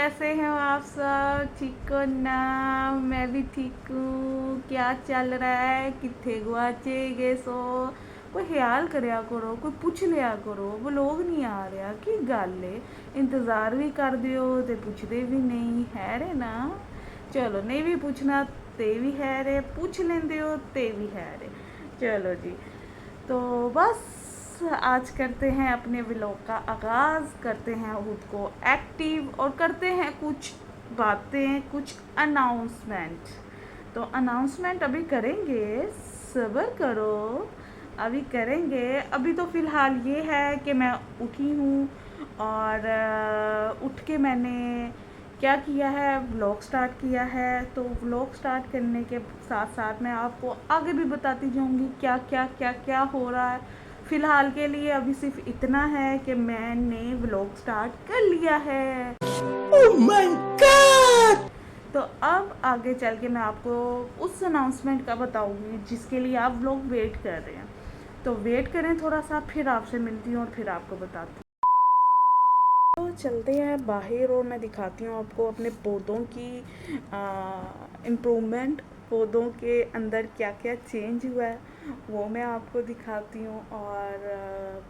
कैसे हैं आप सब? ठीक हो ना? मैं भी ठीक हूँ। क्या चल रहा है? कितने गुआचे गए सो? कोई ख्याल करया करो, कोई पूछ लिया करो। वो लोग नहीं आ रहा की गल है? इंतज़ार भी कर दियो ते पुछदे भी नहीं है रे ना। चलो नहीं भी पूछना ते भी है रे, पूछ लेंदे हो ते भी है रे। चलो जी, तो बस आज करते हैं अपने व्लॉग का आगाज़, करते हैं खुद को एक्टिव और करते हैं कुछ बातें, कुछ अनाउंसमेंट। तो अनाउंसमेंट अभी करेंगे, सब्र करो, अभी करेंगे। अभी तो फ़िलहाल ये है कि मैं उठी हूँ और उठ के मैंने क्या किया है, व्लॉग स्टार्ट किया है। तो व्लॉग स्टार्ट करने के साथ साथ मैं आपको आगे भी बताती जाऊंगी क्या क्या क्या क्या हो रहा है। फ़िलहाल के लिए अभी सिर्फ इतना है कि मैंने व्लॉग स्टार्ट कर लिया है। Oh my God! तो अब आगे चल के मैं आपको उस अनाउंसमेंट का बताऊंगी जिसके लिए आप लोग वेट कर रहे हैं। तो वेट करें थोड़ा सा, फिर आपसे मिलती हूँ और फिर आपको बताती हूँ। तो चलते हैं बाहर और मैं दिखाती हूँ आपको अपने पौधों की इम्प्रूवमेंट। पौधों के अंदर क्या क्या चेंज हुआ है वो मैं आपको दिखाती हूँ। और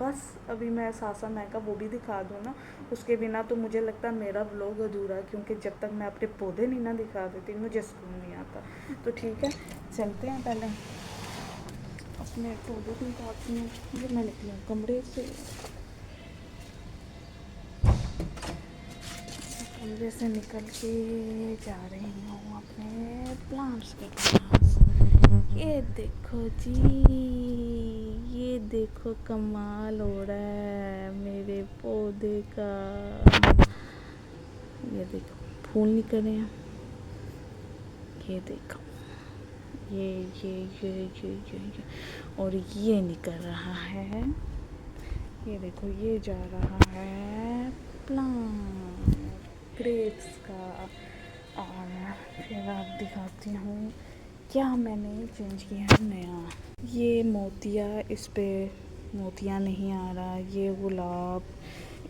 बस अभी मैं सासा मैं का वो भी दिखा दूँ ना, उसके बिना तो मुझे लगता है मेरा व्लॉग अधूरा है, क्योंकि जब तक मैं अपने पौधे नहीं ना दिखा देती मुझे सुकून नहीं आता। तो ठीक है, चलते हैं। पहले अपने पौधों को दिखाती हूँ। ये मैं निकली हूँ कमरे से, कमरे से निकल के जा रही हूँ अपने प्लांट्स के पास। ये देखो जी, ये देखो कमाल हो रहा है मेरे पौधे का। ये देखो फूल निकल रहे हैं। ये देखो, ये और ये निकल रहा है। ये देखो ये जा रहा है प्लांट ग्रेप्स का। और फिर आप दिखाती हूँ क्या मैंने चेंज किया है नया। ये मोतिया, इस पे मोतिया नहीं आ रहा। ये गुलाब,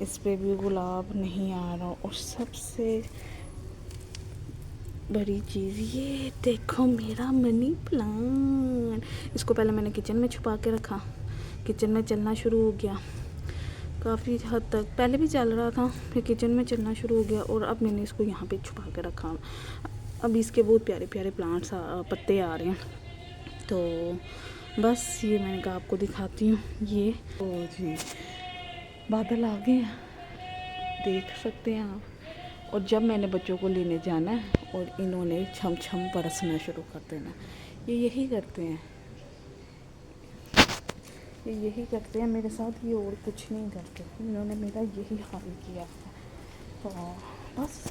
इस पे भी गुलाब नहीं आ रहा। और सबसे बड़ी चीज़ ये देखो मेरा मनी प्लांट। इसको पहले मैंने किचन में छुपा के रखा, किचन में चलना शुरू हो गया। काफ़ी हद तक पहले भी चल रहा था, फिर किचन में चलना शुरू हो गया और अब मैंने इसको यहाँ पे छुपा के रखा। अब इसके बहुत प्यारे प्यारे प्लांट्स पत्ते आ रहे हैं। तो बस ये मैंने कहा आपको दिखाती हूँ। ये ओ जी, बादल आ गए हैं, देख सकते हैं आप। और जब मैंने बच्चों को लेने जाना है और इन्होंने छम छम बरसना शुरू कर देना, ये यही करते हैं, ये यही करते हैं मेरे साथ, ये और कुछ नहीं करते। इन्होंने मेरा यही हाल किया है। तो बस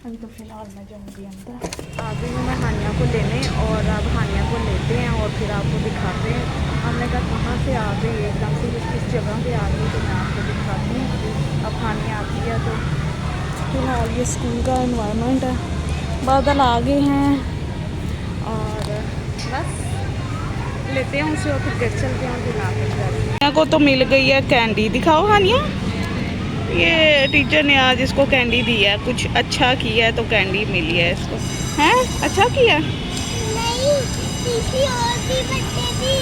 अभी तो फ़िलहाल मैं जाऊँगी अंदर। आ गई हूँ मैं हानिया को लेने, और अब हानिया को लेते हैं और फिर आपको दिखाते हैं। हमने कहा कहाँ से आ गई एकदम से, किस जगह पे आ गई, तो मैं आपको दिखाती हूँ। अब हानिया आती है तो फ़िलहाल ये स्कूल का एनवायरनमेंट है। बादल आ गए हैं और बस लेते हैं उसे और फिर घर चलते हैं। फिर हानिया को तो मिल गई है कैंडी। दिखाओ हानिया, ये टीचर ने आज इसको कैंडी दी है, कुछ अच्छा किया है तो कैंडी मिली है इसको। हैं अच्छा किया? नहीं, किसी और भी बर्थडे थी,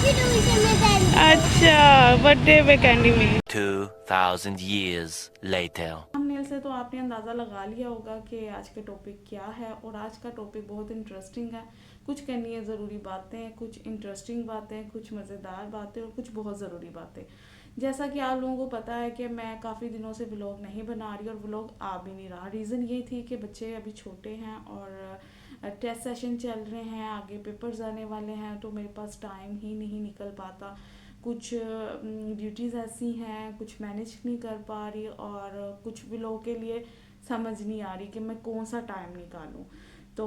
फिर उसे मैं कैंडी अच्छा, बर्थडे पे कैंडी मिली। 2000 years later. थंबनेल से तो आपने अंदाज़ा लगा लिया होगा कि आज का टॉपिक क्या है। और आज का टॉपिक बहुत इंटरेस्टिंग है। कुछ करनी है ज़रूरी बातें, कुछ इंटरेस्टिंग बातें, कुछ मज़ेदार बातें और कुछ बहुत ज़रूरी बातें। जैसा कि आप लोगों को पता है कि मैं काफ़ी दिनों से व्लॉग नहीं बना रही और व्लॉग आ भी नहीं रहा। रीज़न ये थी कि बच्चे अभी छोटे हैं और टेस्ट सेशन चल रहे हैं, आगे पेपर्स आने वाले हैं, तो मेरे पास टाइम ही नहीं निकल पाता। कुछ ड्यूटीज़ ऐसी हैं, कुछ मैनेज नहीं कर पा रही और कुछ भी लोगों के लिए समझ नहीं आ रही कि मैं कौन सा टाइम निकालूं। तो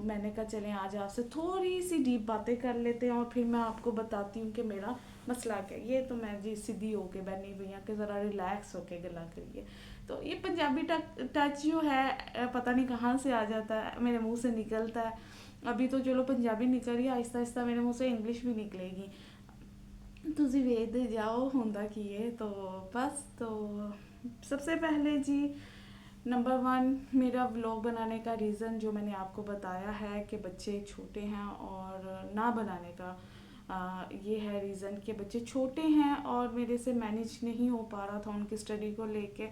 मैंने कहा चलें आज आपसे थोड़ी सी डीप बातें कर लेते हैं और फिर मैं आपको बताती हूँ कि मेरा मसला क्या है। ये तो मैं जी सीधी होके बैठी हुई हूँ कि ज़रा रिलैक्स होके गला करिए। तो ये पंजाबी टच जो है पता नहीं कहाँ से आ जाता है, मेरे मुंह से निकलता है। अभी तो चलो पंजाबी निकल रही है, आहिस्ता आहिस्ता मेरे मुंह से इंग्लिश भी निकलेगी। ਤੁਸੀਂ ਵੇਖਦੇ ਜਾਓ ਹੁੰਦਾ ਕੀ है। तो बस तो सबसे पहले जी नंबर 1, मेरा व्लॉग बनाने का रीज़न जो मैंने आपको बताया है कि बच्चे छोटे हैं और ना बनाने का ये है रीज़न कि बच्चे छोटे हैं और मेरे से मैनेज नहीं हो पा रहा था उनकी स्टडी को लेके।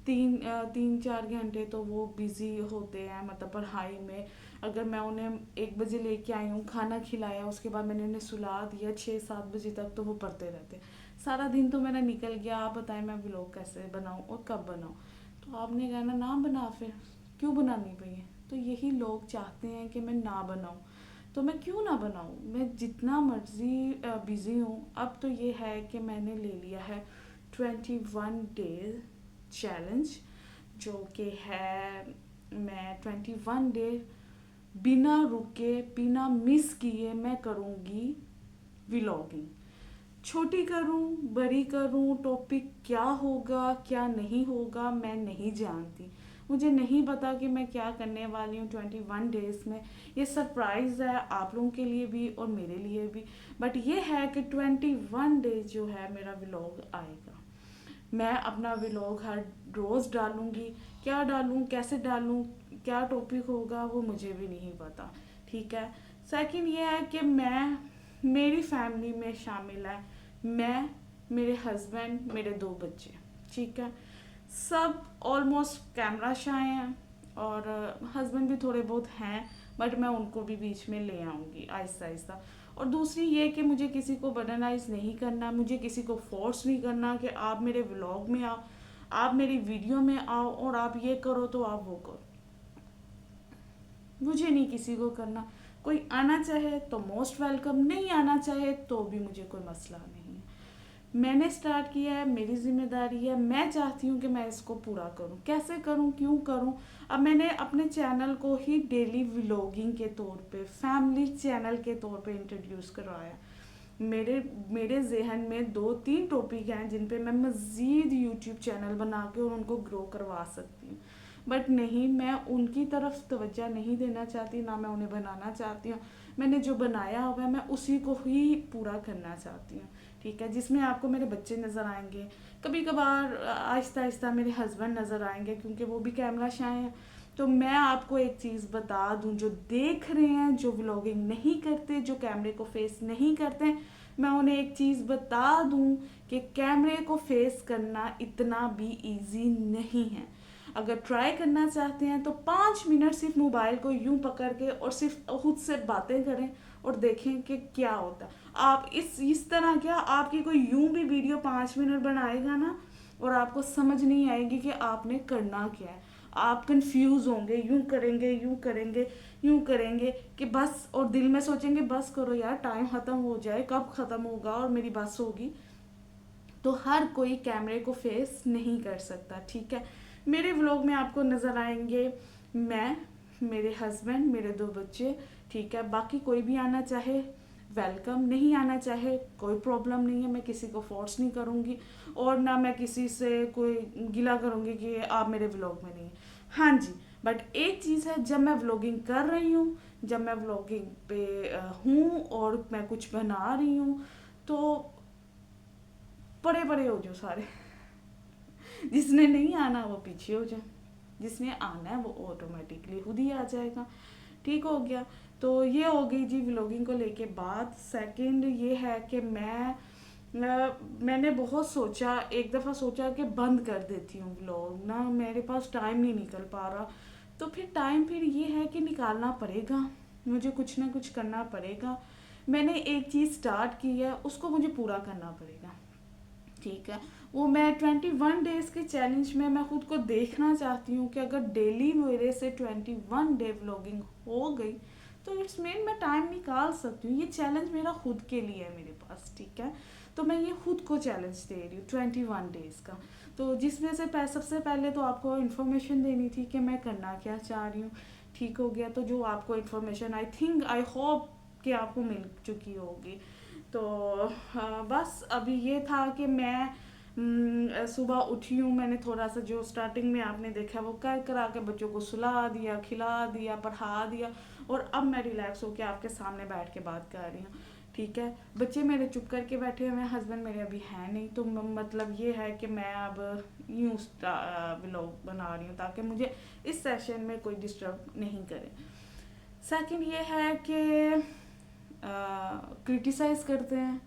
3-4 घंटे तो वो बिज़ी होते हैं, मतलब पढ़ाई में। अगर मैं उन्हें 1 बजे लेके आई हूँ, खाना खिलाया, उसके बाद मैंने उन्हें सुला दिया 6-7 बजे तक, तो वो पढ़ते रहते। सारा दिन तो मेरा निकल गया। आप बताएं मैं व्लॉग कैसे बनाऊँ और कब बनाऊँ? तो आपने कहना ना बना, फिर क्यों बनानी पई है? तो यही लोग चाहते हैं कि मैं ना बनाऊँ, तो मैं क्यों ना बनाऊँ? मैं जितना मर्जी बिज़ी हूँ। अब तो ये है कि मैंने ले लिया है 21 डेज चैलेंज, जो कि है मैं 21 डे बिना रुके, बिना मिस किए मैं करूँगी व्लॉगिंग। छोटी करूं, बड़ी करूं, टॉपिक क्या होगा क्या नहीं होगा मैं नहीं जानती। मुझे नहीं पता कि मैं क्या करने वाली हूँ 21 डेज में। ये सरप्राइज़ है आप लोगों के लिए भी और मेरे लिए भी। बट ये है कि 21 डेज जो है मेरा व्लॉग आएगा। मैं अपना व्लॉग हर रोज़ डालूँगी। क्या डालूँ, कैसे डालूँ, क्या टॉपिक होगा वो मुझे भी नहीं पता। ठीक है। सेकंड ये है कि मैं मेरी फैमिली में शामिल है मैं, मेरे हस्बैंड, मेरे 2 बच्चे। ठीक है। सब ऑलमोस्ट कैमरा शाय हैं और हस्बैंड भी थोड़े बहुत हैं, बट मैं उनको भी बीच में ले आऊँगी आहिस्ता आहिस्ता। और दूसरी ये कि मुझे किसी को बर्डनाइज नहीं करना, मुझे किसी को फोर्स नहीं करना कि आप मेरे व्लॉग में आओ, आप मेरी वीडियो में आओ और आप ये करो तो आप वो करो। मुझे नहीं किसी को करना। कोई आना चाहे तो मोस्ट वेलकम, नहीं आना चाहे तो भी मुझे कोई मसला नहीं है। मैंने स्टार्ट किया है, मेरी जिम्मेदारी है, मैं चाहती हूँ कि मैं इसको पूरा करूँ। कैसे करूँ, क्यों करूँ? अब मैंने अपने चैनल को ही डेली व्लॉगिंग के तौर पे, फैमिली चैनल के तौर पे इंट्रोड्यूस करवाया। मेरे जहन में 2-3 टॉपिक हैं जिन पे मैं मज़ीद यूट्यूब चैनल बना के और उनको ग्रो करवा सकती हूँ। बट नहीं, मैं उनकी तरफ तवज्जो नहीं देना चाहती, ना मैं उन्हें बनाना चाहती हूँ। मैंने जो बनाया हुआ है मैं उसी को ही पूरा करना चाहती हूँ। ठीक है। जिसमें आपको मेरे बच्चे नज़र आएंगे, कभी कभार आहिस्ता आहिस्ता मेरे हस्बैंड नज़र आएंगे क्योंकि वो भी कैमरा शाय हैं। तो मैं आपको एक चीज़ बता दूं, जो देख रहे हैं, जो व्लॉगिंग नहीं करते, जो कैमरे को फेस नहीं करते, मैं उन्हें एक चीज़ बता दूं कि कैमरे को फेस करना इतना भी इजी नहीं है। अगर ट्राई करना चाहते हैं तो 5 मिनट सिर्फ मोबाइल को यूं पकड़ के और सिर्फ खुद से बातें करें और देखें कि क्या होता है। आप इस तरह क्या, आपकी कोई यूं भी वीडियो 5 मिनट बनाएगा ना और आपको समझ नहीं आएगी कि आपने करना क्या है। आप कंफ्यूज होंगे, यूं करेंगे, यूं करेंगे, यूं करेंगे कि बस, और दिल में सोचेंगे बस करो यार, टाइम ख़त्म हो जाए, कब ख़त्म होगा और मेरी बस होगी। तो हर कोई कैमरे को फेस नहीं कर सकता। ठीक है। मेरे व्लॉग में आपको नज़र आएंगे मैं, मेरे हस्बैंड, मेरे 2 बच्चे। ठीक है। बाकी कोई भी आना चाहे वेलकम, नहीं आना चाहे कोई प्रॉब्लम नहीं है। मैं किसी को फोर्स नहीं करूँगी और ना मैं किसी से कोई गिला करूँगी कि आप मेरे व्लॉग में नहीं हैं। हाँ जी। बट एक चीज़ है, जब मैं व्लॉगिंग कर रही हूँ, जब मैं व्लॉगिंग पे हूँ और मैं कुछ बना रही हूँ, तो परे परे हो जाओ सारे। जिसने नहीं आना वो पीछे हो जाए, जिसने आना है वो ऑटोमेटिकली खुद ही आ जाएगा। ठीक हो गया। तो ये हो गई जी व्लॉगिंग को लेके बात। सेकंड ये है कि मैंने बहुत सोचा, एक दफ़ा सोचा कि बंद कर देती हूँ व्लॉग ना, मेरे पास टाइम नहीं निकल पा रहा। तो फिर टाइम फिर ये है कि निकालना पड़ेगा, मुझे कुछ ना कुछ करना पड़ेगा। मैंने एक चीज़ स्टार्ट की है, उसको मुझे पूरा करना पड़ेगा। ठीक है। वो मैं 21 डेज के चैलेंज में मैं खुद को देखना चाहती हूँ कि अगर डेली मेरे से 21 डे व्लॉगिंग हो गई तो इट्स मीन मैं टाइम निकाल सकती हूँ। ये चैलेंज मेरा खुद के लिए है मेरे पास। ठीक है। तो मैं ये खुद को चैलेंज दे रही हूँ 21 डेज का। तो जिसमें से सबसे पहले तो आपको इन्फॉर्मेशन देनी थी कि मैं करना क्या चाह रही हूँ। ठीक हो गया। तो जो आपको इन्फॉर्मेशन आई होप कि आपको मिल चुकी होगी। तो बस अभी ये था कि मैं सुबह उठी हूँ, मैंने थोड़ा सा जो स्टार्टिंग में आपने देखा वो करा के बच्चों को सुला दिया, खिला दिया, पढ़ा दिया, और अब मैं रिलैक्स होकर आपके सामने बैठ के बात कर रही हूँ। ठीक है। बच्चे मेरे चुप करके बैठे हुए हैं, हस्बैंड मेरे अभी हैं नहीं, तो मतलब ये है कि मैं अब यूँ व्लॉग बना रही हूँ ताकि मुझे इस सेशन में कोई डिस्टर्ब नहीं करे। सेकंड ये है कि क्रिटिसाइज़ करते हैं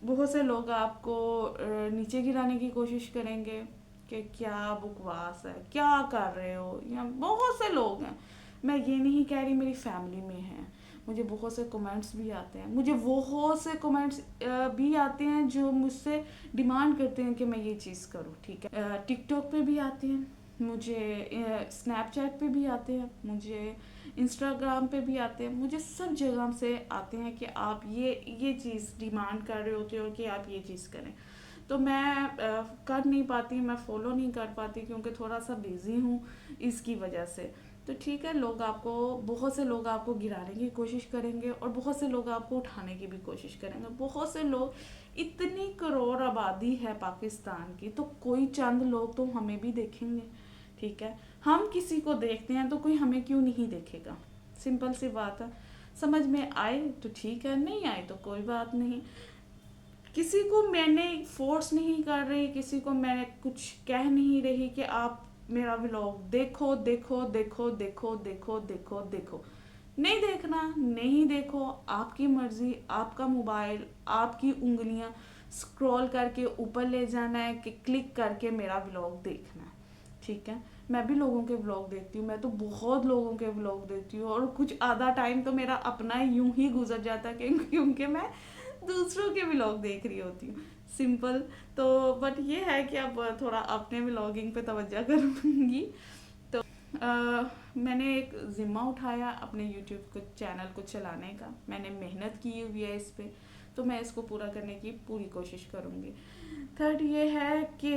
बहुत से लोग, आपको नीचे गिराने की कोशिश करेंगे कि क्या बकवास है, क्या कर रहे हो, या बहुत से लोग हैं। मैं ये नहीं कह रही, मेरी फैमिली में है, मुझे बहुत से कमेंट्स भी आते हैं, मुझे बहुत से कमेंट्स भी आते हैं जो मुझसे डिमांड करते हैं कि मैं ये चीज़ करूँ, ठीक है। टिकटॉक पे भी आते हैं, मुझे स्नैपचैट पे भी आते हैं, मुझे इंस्टाग्राम पे भी आते हैं, मुझे सब जगह से आते हैं कि आप ये चीज़ डिमांड कर रहे होते हो कि आप ये चीज़ करें। तो मैं कर नहीं पाती, मैं फॉलो नहीं कर पाती क्योंकि थोड़ा सा बिज़ी हूँ इसकी वजह से। तो ठीक है, बहुत से लोग आपको गिराने की कोशिश करेंगे और बहुत से लोग आपको उठाने की भी कोशिश करेंगे। बहुत से लोग, इतनी करोड़ आबादी है पाकिस्तान की, तो कोई चंद लोग तो हमें भी देखेंगे, ठीक है। हम किसी को देखते हैं तो कोई हमें क्यों नहीं देखेगा, सिंपल सी बात है। समझ में आए तो ठीक है, नहीं आए तो कोई बात नहीं। किसी को मैंने फोर्स नहीं कर रही, किसी को मैं कुछ कह नहीं रही कि आप मेरा व्लॉग देखो देखो देखो देखो देखो देखो देखो। नहीं देखना, नहीं देखो, आपकी मर्जी, आपका मोबाइल, आपकी उंगलियां स्क्रॉल करके ऊपर ले जाना है कि क्लिक करके मेरा व्लॉग देखना है, ठीक है। मैं भी लोगों के व्लॉग देखती हूँ, मैं तो बहुत लोगों के व्लॉग देखती हूँ, और कुछ आधा टाइम तो मेरा अपना यूं ही गुजर जाता है क्योंकि मैं दूसरों के व्लॉग देख रही होती हूँ, सिंपल। तो बट ये है कि अब थोड़ा अपने व्लॉगिंग पे तवज्जो करूँगी। तो मैंने एक ज़िम्मा उठाया अपने यूट्यूब चैनल को चलाने का, मैंने मेहनत की हुई है इस पर, तो मैं इसको पूरा करने की पूरी कोशिश करूँगी। थर्ड ये है कि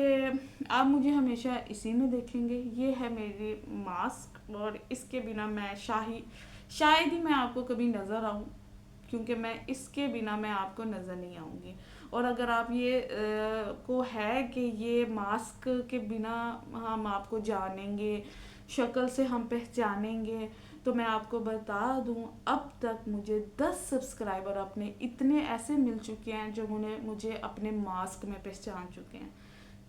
आप मुझे हमेशा इसी में देखेंगे, ये है मेरी मास्क, और इसके बिना मैं शायद ही मैं आपको कभी नज़र आऊँ, क्योंकि मैं इसके बिना मैं आपको नज़र नहीं आऊँगी। और अगर आप ये को है कि ये मास्क के बिना हम आपको जानेंगे, शक्ल से हम पहचानेंगे, तो मैं आपको बता दूं, अब तक मुझे 10 सब्सक्राइबर अपने इतने ऐसे मिल चुके हैं जो मुझे अपने मास्क में पहचान चुके हैं,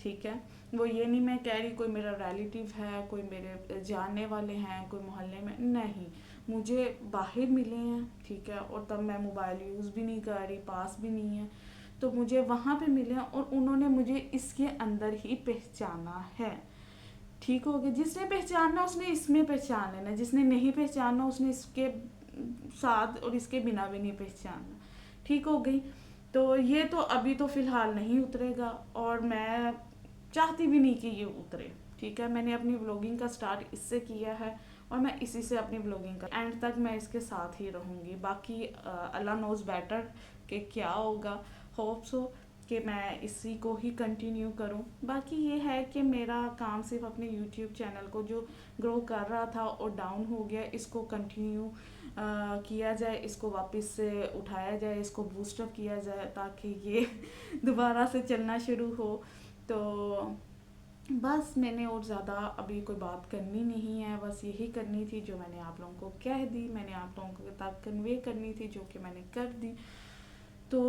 ठीक है। वो ये नहीं मैं कह रही कोई मेरा रिलेटिव है, कोई मेरे जानने वाले हैं, कोई मोहल्ले में, नहीं, मुझे बाहर मिले हैं, ठीक है। और तब मैं मोबाइल यूज़ भी नहीं कर रही, पास भी नहीं है, तो मुझे वहाँ पे मिले हैं और उन्होंने मुझे इसके अंदर ही पहचाना है, ठीक हो गया। जिसने पहचानना उसने इसमें पहचान लेना, जिसने नहीं पहचानना उसने इसके साथ और इसके बिना भी नहीं पहचानना, ठीक हो गई। तो ये तो अभी तो फ़िलहाल नहीं उतरेगा, और मैं चाहती भी नहीं कि ये उतरे, ठीक है। मैंने अपनी व्लॉगिंग का स्टार्ट इससे किया है और मैं इसी से अपनी व्लॉगिंग का एंड तक मैं इसके साथ ही रहूँगी। बाकी अल्लाह नोज़ बेटर कि क्या होगा, होप सो कि मैं इसी को ही कंटिन्यू करूं। बाकी ये है कि मेरा काम सिर्फ अपने यूट्यूब चैनल को जो ग्रो कर रहा था और डाउन हो गया, इसको कंटिन्यू किया जाए, इसको वापस से उठाया जाए, इसको बूस्टअप किया जाए ताकि ये दोबारा से चलना शुरू हो। तो बस मैंने और ज़्यादा अभी कोई बात करनी नहीं है, बस यही करनी थी जो मैंने आप लोगों को कह दी, मैंने आप लोगों तक कन्वे करनी थी, जो कि मैंने कर दी। तो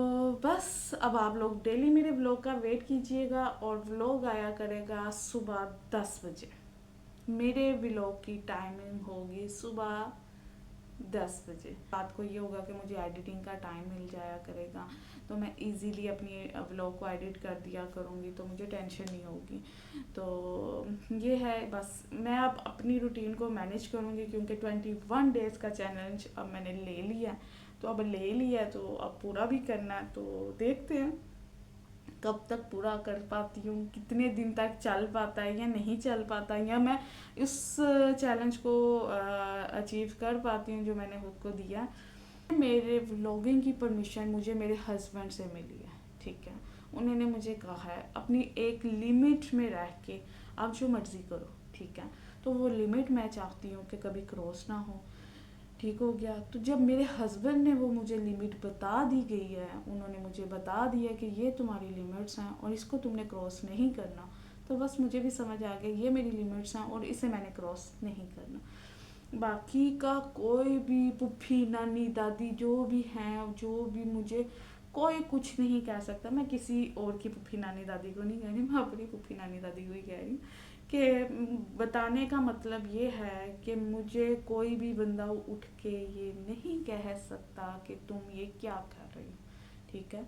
बस अब आप लोग डेली मेरे व्लॉग का वेट कीजिएगा, और व्लॉग आया करेगा सुबह 10 बजे। मेरे व्लॉग की टाइमिंग होगी सुबह 10 बजे। रात को ये होगा कि मुझे एडिटिंग का टाइम मिल जाया करेगा, तो मैं इजीली अपनी व्लॉग को एडिट कर दिया करूँगी, तो मुझे टेंशन नहीं होगी। तो ये है, बस मैं अब अपनी रूटीन को मैनेज करूँगी, क्योंकि 21 डेज़ का चैलेंज अब मैंने ले लिया है। तो अब ले लिया है तो अब पूरा भी करना है, तो देखते हैं कब तक पूरा कर पाती हूँ, कितने दिन तक चल पाता है या नहीं चल पाता, या मैं इस चैलेंज को अचीव कर पाती हूँ जो मैंने खुद को दिया। मेरे व्लॉगिंग की परमिशन मुझे मेरे हस्बैंड से मिली है, ठीक है। उन्होंने मुझे कहा है अपनी एक लिमिट में रह के आप जो मर्ज़ी करो, ठीक है। तो वो लिमिट मैं चाहती हूँ कि कभी क्रॉस ना हो, ठीक हो गया। तो जब मेरे हस्बैंड ने वो मुझे लिमिट बता दी गई है, उन्होंने मुझे बता दिया कि ये तुम्हारी लिमिट्स हैं और इसको तुमने क्रॉस नहीं करना, तो बस मुझे भी समझ आ गया ये मेरी लिमिट्स हैं और इसे मैंने क्रॉस नहीं करना। बाकी का कोई भी पुप्पी नानी दादी जो भी हैं, जो भी मुझे कोई कुछ नहीं कह सकता। मैं किसी और की पुप्पी नानी दादी को नहीं कह रही, मैं अपनी पुप्पी नानी दादी को ही कह रही हूँ कि बताने का मतलब ये है कि मुझे कोई भी बंदा उठ के ये नहीं कह सकता कि तुम ये क्या कर रही हो, ठीक है।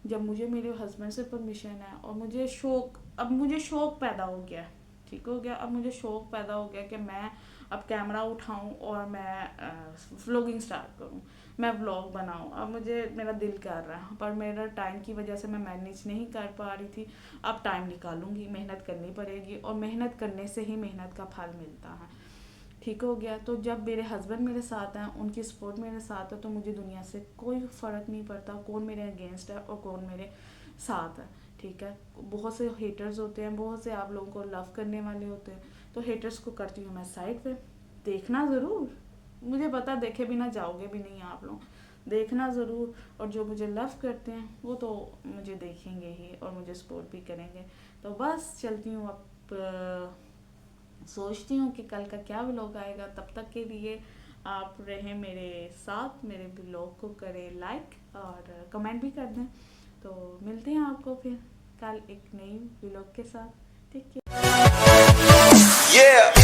जब मुझे मेरे हस्बैंड से परमिशन है और मुझे शौक, अब मुझे शौक पैदा हो गया, ठीक हो गया, अब मुझे शौक पैदा हो गया कि मैं अब कैमरा उठाऊं और मैं व्लॉगिंग स्टार्ट करूं, मैं व्लॉग बनाऊं। अब मुझे मेरा दिल कर रहा है, पर मेरा टाइम की वजह से मैं मैनेज नहीं कर पा रही थी। अब टाइम निकालूंगी, मेहनत करनी पड़ेगी और मेहनत करने से ही मेहनत का फल मिलता है, ठीक हो गया। तो जब मेरे हस्बैंड मेरे साथ हैं, उनकी सपोर्ट मेरे साथ है, तो मुझे दुनिया से कोई फ़र्क नहीं पड़ता कौन मेरे अगेंस्ट है और कौन मेरे साथ है, ठीक है। बहुत से हेटर्स होते हैं, बहुत से आप लोगों को लव करने वाले होते हैं, तो हेटर्स को करती हूँ मैं साइड पे। देखना ज़रूर, मुझे पता देखे बिना जाओगे भी नहीं आप लोग, देखना ज़रूर। और जो मुझे लव करते हैं वो तो मुझे देखेंगे ही और मुझे सपोर्ट भी करेंगे। तो बस चलती हूँ अब, सोचती हूँ कि कल का क्या व्लॉग आएगा। तब तक के लिए आप रहें मेरे साथ, मेरे व्लॉग को करें लाइक और कमेंट भी कर दें। तो मिलते हैं आपको फिर कल एक नई व्लॉग के साथ, ठीक है। Yeah.